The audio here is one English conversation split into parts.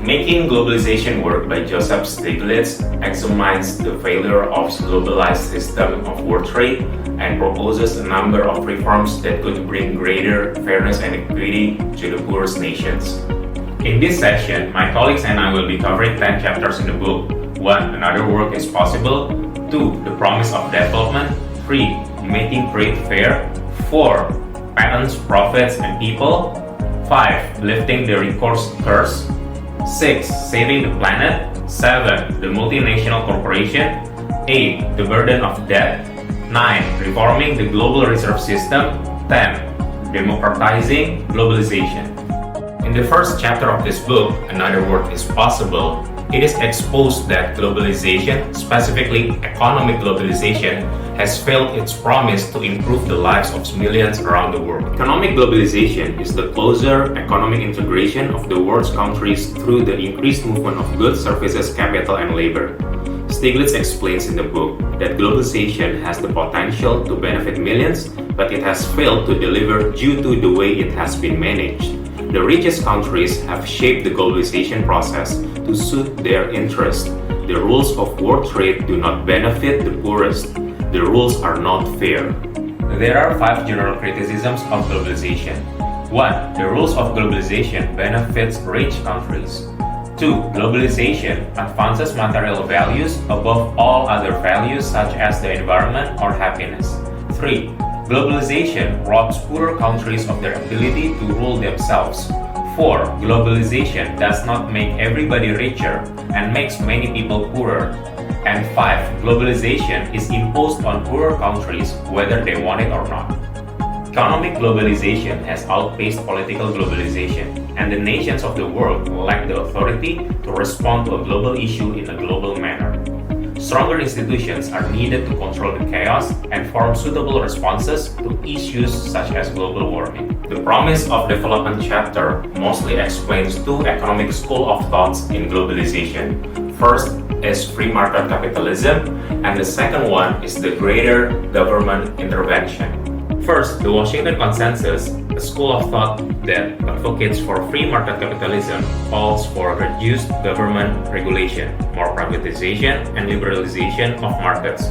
Making Globalization Work by Joseph Stiglitz examines the failure of globalized system of world trade and proposes a number of reforms that could bring greater fairness and equity to the poorest nations. In this session, my colleagues and I will be covering 10 chapters in the book. 1. Another world is possible. 2. The promise of development. 3. Making trade fair. 4. Patents, profits, and people. 5. Lifting the recourse curse. 6. Saving the planet. 7. The multinational corporation. 8. The burden of debt. 9. Reforming the global reserve system. 10. Democratizing Globalization. In the first chapter of this book, Another World is Possible, it is exposed that globalization, specifically economic globalization, has failed its promise to improve the lives of millions around the world. Economic globalization is the closer economic integration of the world's countries through the increased movement of goods, services, capital, and labor. Stiglitz explains in the book that globalization has the potential to benefit millions, but it has failed to deliver due to the way it has been managed. The richest countries have shaped the globalization process to suit their interests. The rules of world trade do not benefit the poorest. The rules are not fair. There are 5 general criticisms of globalization. 1. The rules of globalization benefits rich countries. 2. Globalization advances material values above all other values such as the environment or happiness. 3. Globalization robs poorer countries of their ability to rule themselves. 4. Globalization does not make everybody richer and makes many people poorer. And 5. Globalization is imposed on poorer countries whether they want it or not. Economic globalization has outpaced political globalization, and the nations of the world lack the authority to respond to a global issue in a global manner. Stronger institutions are needed to control the chaos and form suitable responses to issues such as global warming. The Promise of Development chapter mostly explains 2 economic schools of thoughts in globalization. First is free market capitalism, and the second one is the greater government intervention. First, the Washington Consensus, a school of thought that advocates for free market capitalism, calls for reduced government regulation, more privatization, and liberalization of markets.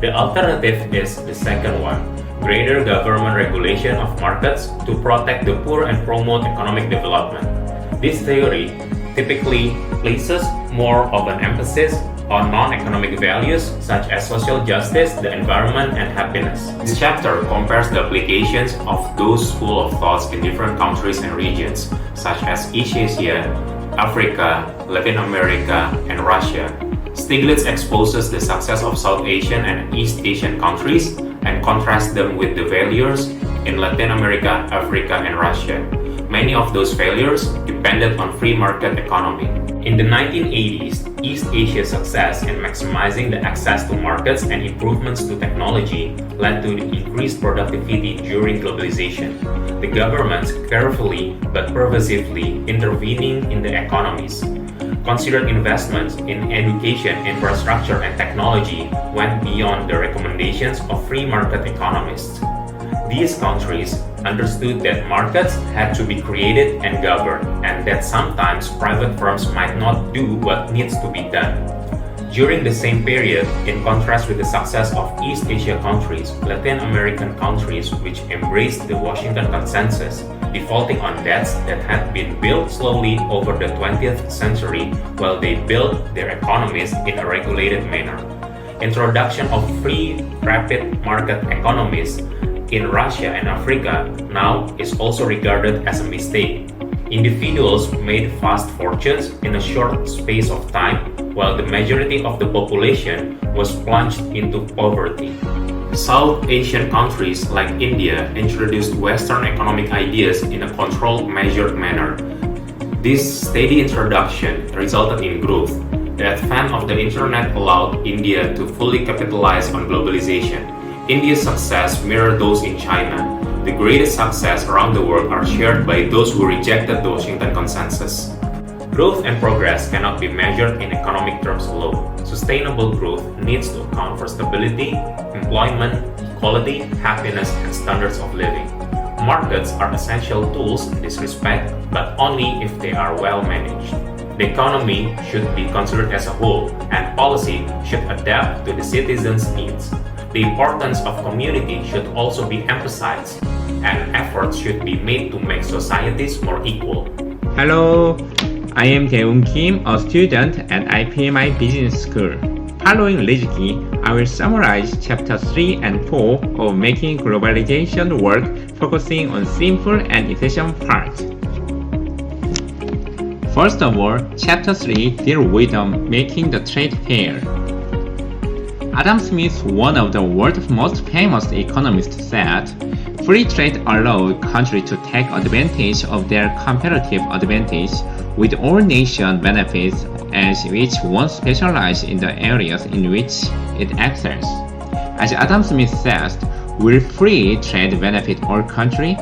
The alternative is the second one, greater government regulation of markets to protect the poor and promote economic development. This theory typically places more of an emphasis on non-economic values such as social justice, the environment, and happiness. This chapter compares the applications of those schools of thoughts in different countries and regions such as East Asia, Africa, Latin America, and Russia. Stiglitz exposes the success of South Asian and East Asian countries and contrasts them with the failures in Latin America, Africa, and Russia. Many of those failures depended on free market economy. In the 1980s, East Asia's success in maximizing the access to markets and improvements to technology led to the increased productivity during globalization. The governments carefully but pervasively intervening in the economies. Considered investments in education, infrastructure, and technology went beyond the recommendations of free market economists. These countries understood that markets had to be created and governed, and that sometimes private firms might not do what needs to be done. During the same period, in contrast with the success of East Asia countries, Latin American countries which embraced the Washington Consensus, defaulting on debts that had been built slowly over the 20th century while they built their economies in a regulated manner. Introduction of free, rapid market economies in Russia and Africa now is also regarded as a mistake. Individuals made fast fortunes in a short space of time, while the majority of the population was plunged into poverty. South Asian countries like India introduced Western economic ideas in a controlled, measured manner. This steady introduction resulted in growth. The advent of the internet allowed India to fully capitalize on globalization. India's success mirrored those in China. The greatest success around the world are shared by those who rejected the Washington Consensus. Growth and progress cannot be measured in economic terms alone. Sustainable growth needs to account for stability, employment, equality, happiness, and standards of living. Markets are essential tools in this respect, but only if they are well managed. The economy should be considered as a whole, and policy should adapt to the citizens' needs. The importance of community should also be emphasized, and efforts should be made to make societies more equal. Hello, I am Dae-woong Kim, a student at IPMI Business School. Following Rizki, I will summarize Chapter 3 and 4 of Making Globalization Work, focusing on simple and efficient parts. First of all, Chapter 3 deals with making the trade fair. Adam Smith, one of the world's most famous economists, said, "Free trade allows countries to take advantage of their competitive advantage, with all nations benefits as each one specializes in the areas in which it excels." As Adam Smith says, will free trade benefit all countries?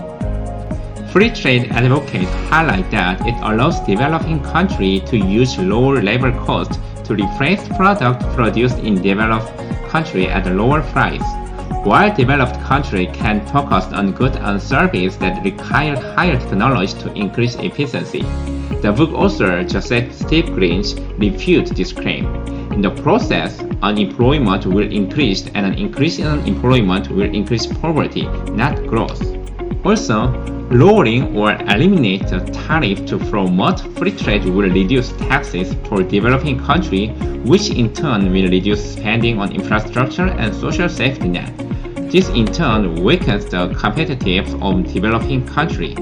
Free trade advocates highlight that it allows developing countries to use lower labor costs to replace products produced in developed countries at a lower price, while developed countries can focus on goods and services that require higher technology to increase efficiency. The book author Joseph Stiglitz refutes this claim. In the process, unemployment will increase, and an increase in unemployment will increase poverty, not growth. Also, lowering or eliminate the tariff to promote free trade will reduce taxes for developing countries, which in turn will reduce spending on infrastructure and social safety net. This in turn weakens the competitiveness of developing countries.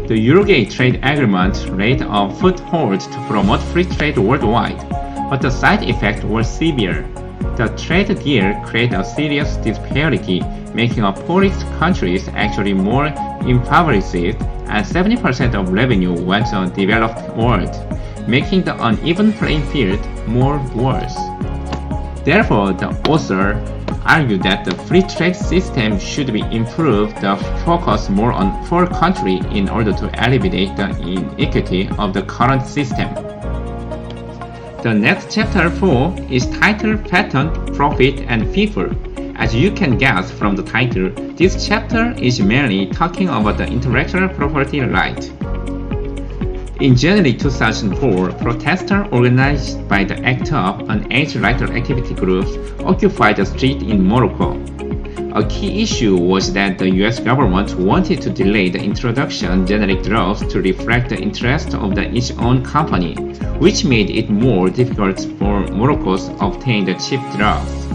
The Uruguay trade agreement laid a foothold to promote free trade worldwide, but the side effects were severe. The trade deal created a serious disparity, making the poorest countries actually more impoverished, and 70% of revenue went to the developed world, making the uneven playing field more worse. Therefore, the author argued that the free trade system should be improved to focus more on poor countries in order to alleviate the inequity of the current system. The next chapter 4 is titled Patent, Profit, and People. As you can guess from the title, this chapter is mainly talking about the intellectual property right. In January 2004, protesters organized by the ACT-UP, an age writer activity group, occupied the street in Morocco. A key issue was that the US government wanted to delay the introduction of generic drugs to reflect the interest of its own company, which made it more difficult for Morocco to obtain the cheap drugs.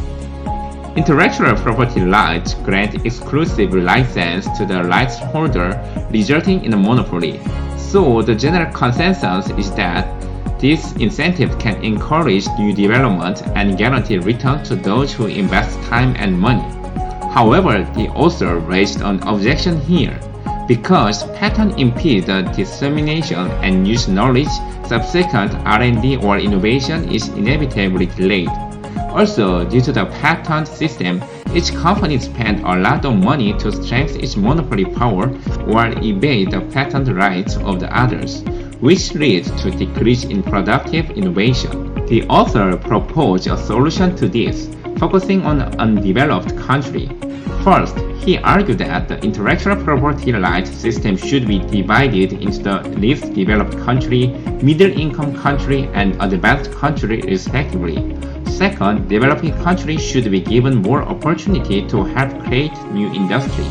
Intellectual property rights grant exclusive license to the rights holder, resulting in a monopoly. So the general consensus is that this incentive can encourage new development and guarantee return to those who invest time and money. However, the author raised an objection here. Because patents impede the dissemination and use knowledge, subsequent R&D or innovation is inevitably delayed. Also, due to the patent system, each company spends a lot of money to strengthen its monopoly power or evade the patent rights of the others, which leads to decrease in productive innovation. The author proposed a solution to this, focusing on undeveloped countries. First, he argued that the intellectual property rights system should be divided into the least developed country, middle-income country, and advanced country respectively. Second, developing countries should be given more opportunity to help create new industry.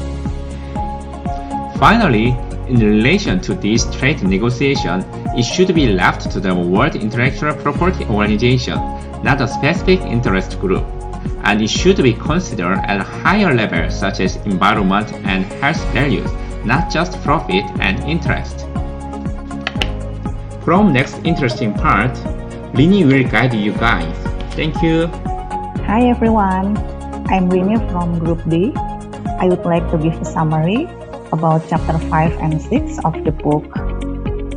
Finally, in relation to this trade negotiation, it should be left to the World Intellectual Property Organization, not a specific interest group, and it should be considered at a higher level such as environment and health values, not just profit and interest. From next interesting part, Rini will guide you guys. Thank you. Hi everyone, I'm Rini from Group D. I would like to give a summary about Chapter 5 and 6 of the book,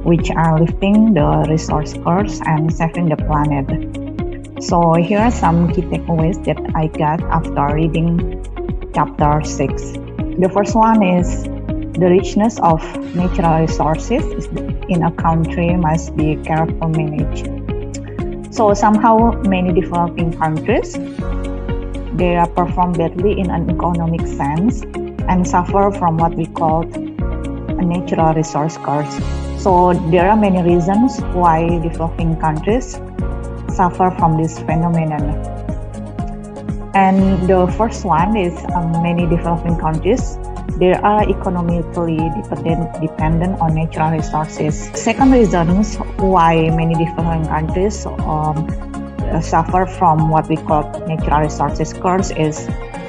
which are lifting the resource curse and saving the planet. So here are some key takeaways that I got after reading Chapter 6. The first one is the richness of natural resources in a country must be carefully managed. So somehow many developing countries, they perform badly in an economic sense and suffer from what we call a natural resource curse. So there are many reasons why developing countries suffer from this phenomenon. And the first one is many developing countries, they are economically dependent on natural resources. Second reasons why many developing countries suffer from what we call natural resources curse is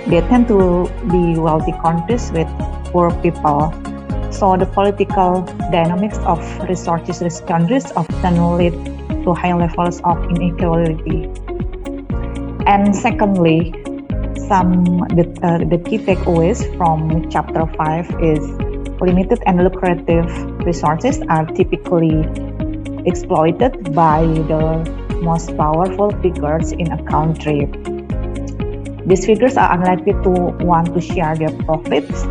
they tend to be wealthy countries with poor people. So the political dynamics of resources-rich countries often lead to high levels of inequality. And secondly, the key takeaways from chapter 5 is limited and lucrative resources are typically exploited by the most powerful figures in a country. These figures are unlikely to want to share their profits,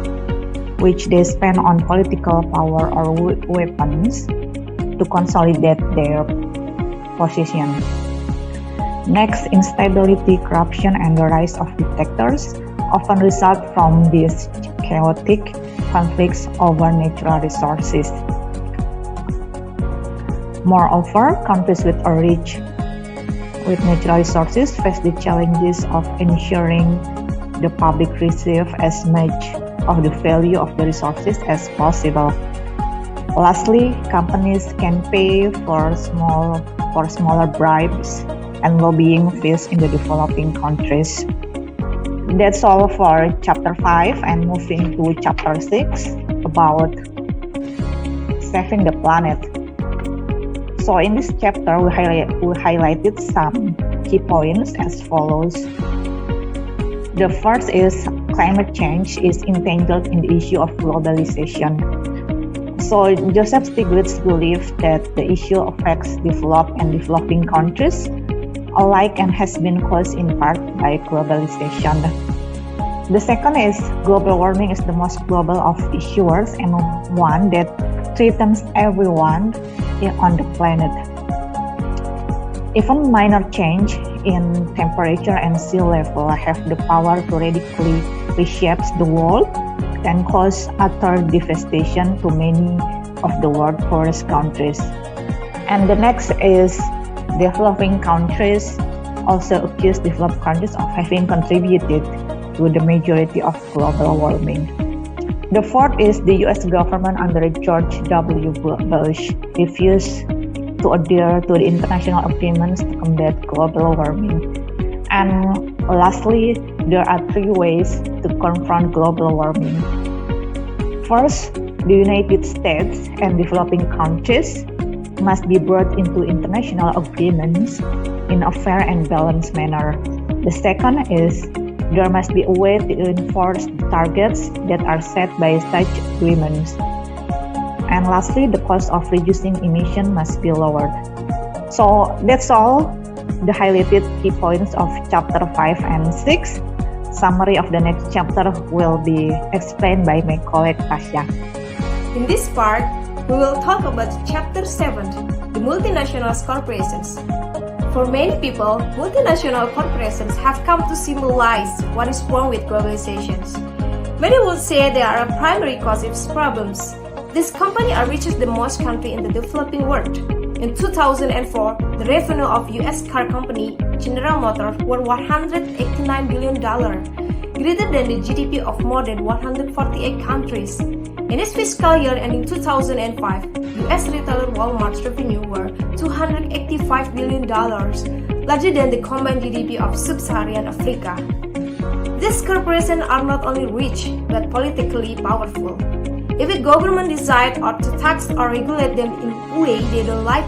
which they spend on political power or weapons to consolidate their position. Next, instability, corruption, and the rise of dictators often result from these chaotic conflicts over natural resources. Moreover, countries with natural resources face the challenges of ensuring the public receive as much of the value of the resources as possible. Lastly, companies can pay for smaller bribes and lobbying fees in the developing countries. That's all for chapter 5, and moving to chapter 6 about saving the planet. So in this chapter, we highlighted some key points as follows. The first is climate change is entangled in the issue of globalization. So Joseph Stiglitz believes that the issue affects developed and developing countries alike and has been caused in part by globalization. The second is global warming is the most global of issues and one that threatens everyone on the planet. Even minor change in temperature and sea level have the power to radically reshape the world and cause utter devastation to many of the world's poorest countries. And the next is developing countries also accuse developed countries of having contributed to the majority of global warming. The fourth is the US government under George W. Bush refused to adhere to the international agreements to combat global warming. And lastly, there are 3 ways to confront global warming. First, the United States and developing countries must be brought into international agreements in a fair and balanced manner. The second is there must be a way to enforce the targets that are set by such agreements. And lastly, the cost of reducing emission must be lowered. So that's all the highlighted key points of chapter 5 and 6. Summary of the next chapter will be explained by my colleague Tasya. In this part, we will talk about chapter 7, the multinational corporations. For many people, multinational corporations have come to symbolize what is wrong with globalization. Many would say they are a primary cause of problems. This company reaches the most country in the developing world. In 2004, the revenue of US car company General Motors were $189 billion, greater than the GDP of more than 148 countries. In its fiscal year ending 2005, US retailer Walmart's revenue were $285 billion, larger than the combined GDP of sub-Saharan Africa. These corporations are not only rich, but politically powerful. If a government decides to tax or regulate them in a way they don't like,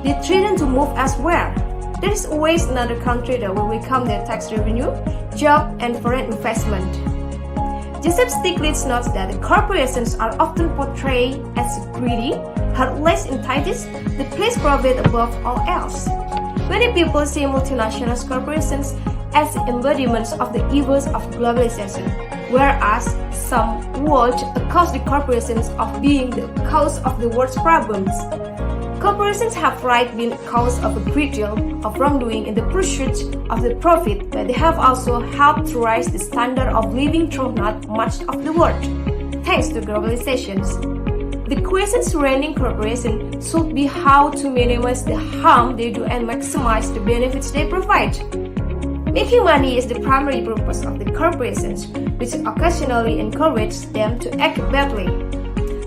they threaten to move elsewhere. There is always another country that will welcome their tax revenue, job, and foreign investment. Joseph Stiglitz notes that the corporations are often portrayed as greedy, heartless, entitled, that place profit above all else. Many people see multinational corporations as the embodiments of the evils of globalization, whereas some would accuse the corporations of being the cause of the world's problems. Corporations have been a cause of a great deal of wrongdoing in the pursuit of the profit, but they have also helped to raise the standard of living throughout much of the world, thanks to globalization. The question surrounding corporations should be how to minimize the harm they do and maximize the benefits they provide. Making money is the primary purpose of the corporations, which occasionally encourage them to act badly.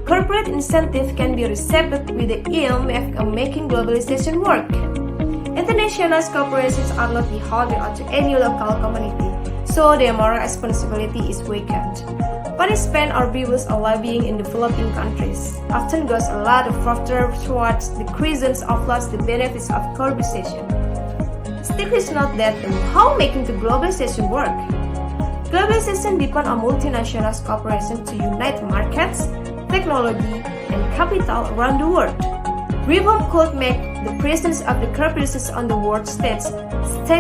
Corporate incentive can be received with the aim of making globalization work. International corporations are not beholden to any local community, so their moral responsibility is weakened. Money spent or bills on lobbying in developing countries often goes a lot further towards the reasons of loss the benefits of globalization. Stiglitz note that how making the globalization work. Globalization depends on multinational corporations to unite markets, technology, and capital around the world. Reform could make the presence of the corporations on the world stage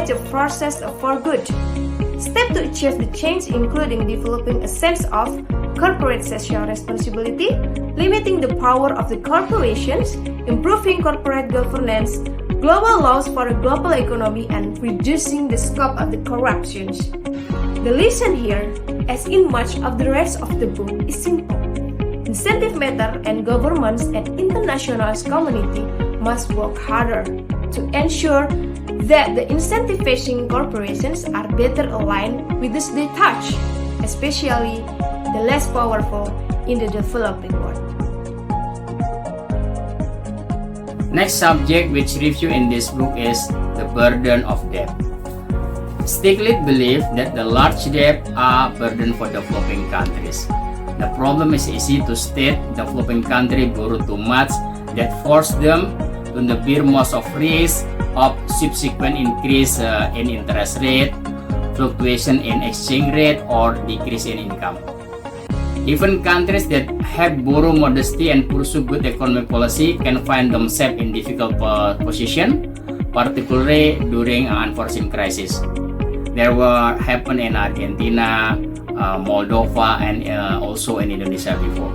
a process for good. Steps to achieve the change including developing a sense of corporate social responsibility, limiting the power of the corporations, improving corporate governance, global laws for a global economy, and reducing the scope of the corruptions. The lesson here, as in much of the rest of the book, is simple. Incentive matter and governments and international community must work harder to ensure that the incentivizing corporations are better aligned with those they touch, especially the less powerful in the developing world. Next subject which review in this book is the burden of debt. Stiglitz believes that the large debt are burden for developing countries. The problem is easy to state. Developing countries borrow too much that force them to bear most of risk of subsequent increase in interest rate, fluctuation in exchange rate, or decrease in income. Even countries that have borrow modesty and pursue good economic policy can find themselves in difficult position, particularly during an unforeseen crisis. There were happened in Argentina, Moldova, and also in Indonesia before.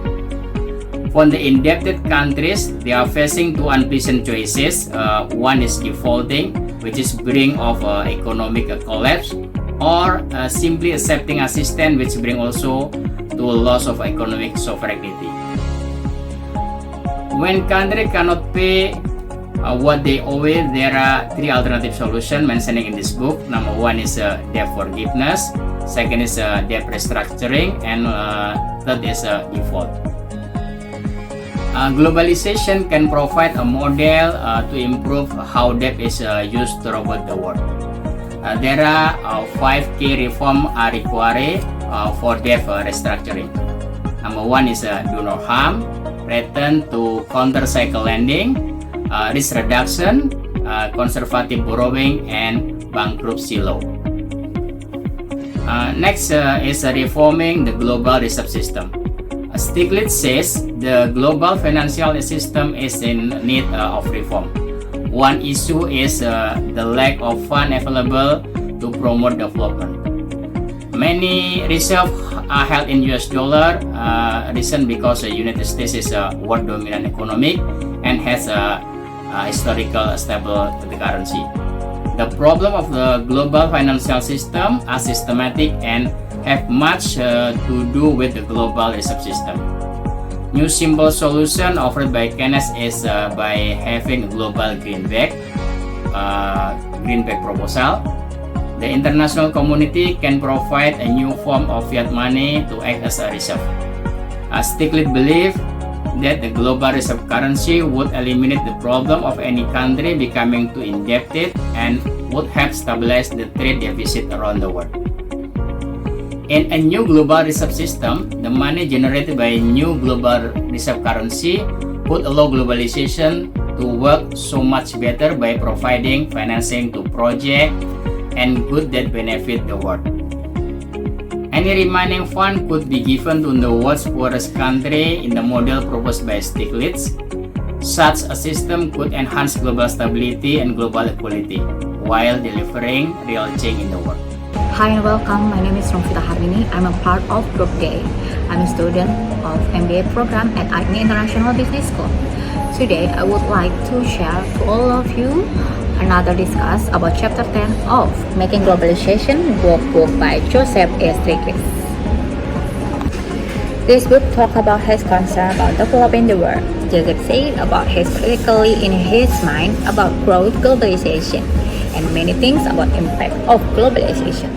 For the indebted countries, they are facing two unpleasant choices. One is defaulting, which is bring of economic collapse, or simply accepting assistance, which bring also to a loss of economic sovereignty. When country cannot pay what they owe, there are three alternative solutions mentioning in this book. Number one is debt forgiveness, second is debt restructuring, and third is default. Globalization can provide a model to improve how debt is used throughout the world. There are 5 key reforms are required for debt restructuring. Number one is do no harm, return to counter-cycle lending, risk reduction, conservative borrowing, and bankruptcy law. Next is reforming the global reserve system. Stiglitz says the global financial system is in need of reform. One issue is the lack of funds available to promote development. Many reserves are held in US dollar, reason because the United States is a world dominant economy and has a historical stable currency. The problem of the global financial system are systematic and have much to do with the global reserve system. New simple solution offered by Keynes is by having a global greenback proposal. The international community can provide a new form of fiat money to act as a reserve. Stiglitz believes that the global reserve currency would eliminate the problem of any country becoming too indebted and would help stabilize the trade deficit around the world. In a new global reserve system, the money generated by a new global reserve currency would allow globalization to work so much better by providing financing to projects and goods that benefit the world. Any remaining fund could be given to the world's poorest country in the model proposed by Stiglitz. Such a system could enhance global stability and global equality while delivering real change in the world. Hi and welcome, my name is Romfita Harmini. I'm a part of Group D. I'm a student of MBA program at IPMI International Business School. Today, I would like to share to all of you another discuss about chapter 10 of Making Globalization Work book by Joseph A. Stiglitz. This book talks about his concern about developing the world. Joseph said about his critically in his mind about growth, globalization, and many things about impact of globalization.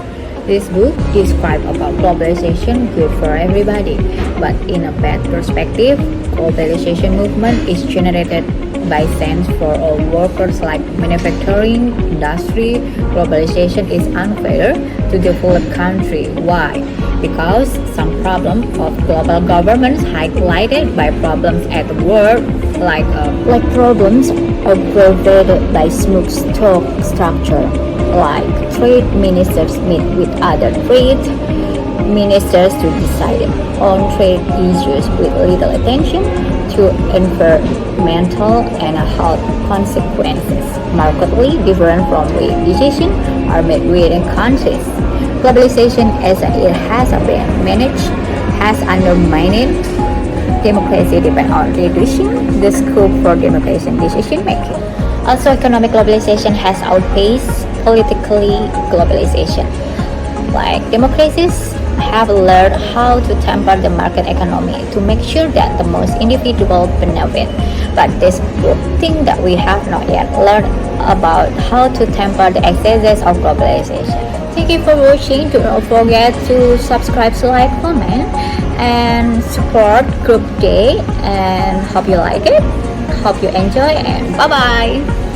This book describes about globalization good for everybody, but in a bad perspective, globalization movement is generated by sense for all workers like manufacturing, industry. Globalization is unfair to developed country. Why? Because some problem of global governments highlighted by problems at work, like problems aggravated by smooth stock structure, like trade ministers meet with other trade ministers to decide on trade issues with little attention to environmental and health consequences, markedly different from way decisions are made within countries. Globalization, as it has been managed, has undermined democracy depend on reducing the scope for democratic decision making. Also, economic globalization has outpaced political globalization. Like democracies have learned how to temper the market economy to make sure that the most individual benefit. But this good thing that we have not yet learned about how to temper the excesses of globalization. Thank you for watching. Do not forget to subscribe, like, comment, and support Group Day. And hope you like it. Hope you enjoy, and bye bye.